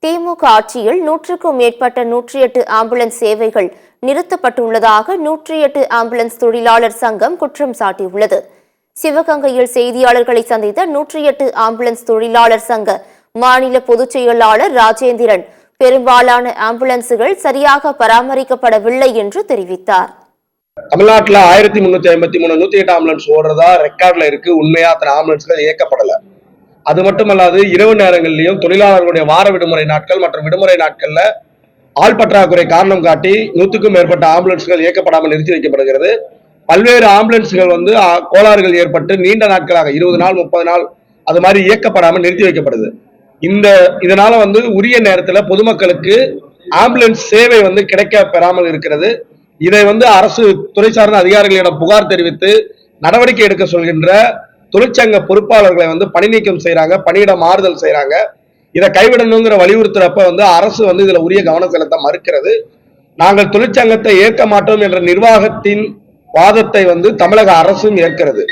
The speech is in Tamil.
திமுக ஆட்சியில் 100க்கும் மேற்பட்ட 108 ஆம்புலன்ஸ் சேவைகள் நிறுத்தப்பட்டுள்ளதாக 108 ஆம்புலன்ஸ் தொழிலாளர் சங்கம் குற்றம் சாட்டியுள்ளது. சிவகங்கையில் செய்தியாளர்களை சந்தித்த 108 ஆம்புலன்ஸ் தொழிலாளர் சங்க மாநில பொதுச் செயலாளர் ராஜேந்திரன், பெரும்பாலான ஆம்புலன்ஸுகள் சரியாக பராமரிக்கப்படவில்லை என்று தெரிவித்தார். தமிழ்நாட்டில் 1353 108 ஆம்புலன்ஸ் ஓடுறதா ரெக்கார்ட்ல இருக்கு. உண்மையா அத்தனை ஆம்புலன்ஸ்கள் இயக்கப்படல. அது மட்டுமல்லாது இரவு நேரங்களிலும் தொழிலாளர்களுடைய வார விடுமுறை நாட்கள் மற்றும் விடுமுறை நாட்கள்ல ஆள் பற்றாக்குறை காரணம் காட்டி 100க்கும் மேற்பட்ட ஆம்புலன்ஸ்கள் இயக்கப்படாமல் நிறுத்தி வைக்கப்படுகிறது. பல்வேறு ஆம்புலன்ஸ்கள் கோளாறுகள் ஏற்பட்டு நீண்ட நாட்களாக 20 நாள் 30 நாள் அது மாதிரி இயக்கப்படாமல் நிறுத்தி வைக்கப்படுது. இதனால உரிய நேரத்துல பொதுமக்களுக்கு ஆம்புலன்ஸ் சேவை கிடைக்க பெறாமல் இருக்கிறது. இதை அரசு துறை சார்ந்த அதிகாரிகளிடம் புகார் தெரிவித்து நடவடிக்கை எடுக்க சொல்கின்ற தொழிற்சங்க பொறுப்பாளர்களை பணி நீக்கம் செய்யறாங்க, பணியிட மாறுதல் செய்யறாங்க. இதை கைவிடணுங்கிற வலியுறுத்துறப்ப அரசு இதுல உரிய கவனம் செலுத்த மறுக்கிறது. நாங்கள் தொழிற்சங்கத்தை ஏற்க மாட்டோம் என்ற நிர்வாகத்தின் வாதத்தை தமிழக அரசும் ஏற்கிறது.